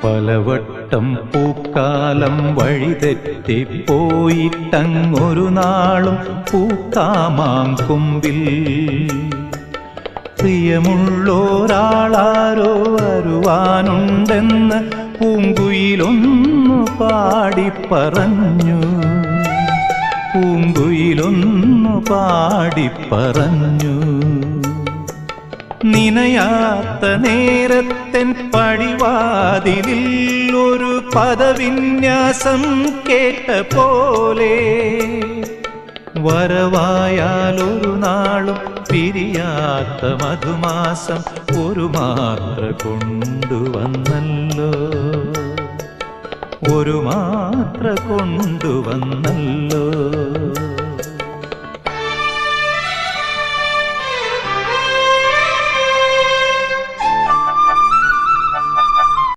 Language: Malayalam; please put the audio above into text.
പലവട്ടം പൂക്കാലം വഴിതെറ്റിപ്പോയിട്ടങ്ങൊരു നാളും പൂക്കാമാം കൊമ്പിൽ പ്രിയമുള്ളോരാളാരോ വരുവാനുണ്ടെന്ന് പൂങ്കുയിലൊന്നു പാടിപ്പറഞ്ഞു. പൂങ്കുയിലൊന്നു പാടിപ്പറഞ്ഞു. നിനയാത്ത നേരത്തെൻ പടിവാതിലിൽ ഒരു പദവിന്യാസം കേട്ട പോലെ വരവായാലൊരു നാളും പിരിയാത്ത മധുമാസം ഒരു മാത്ര കൊണ്ടുവന്നല്ലോ. ഒരു മാത്ര കൊണ്ടുവന്നല്ലോ.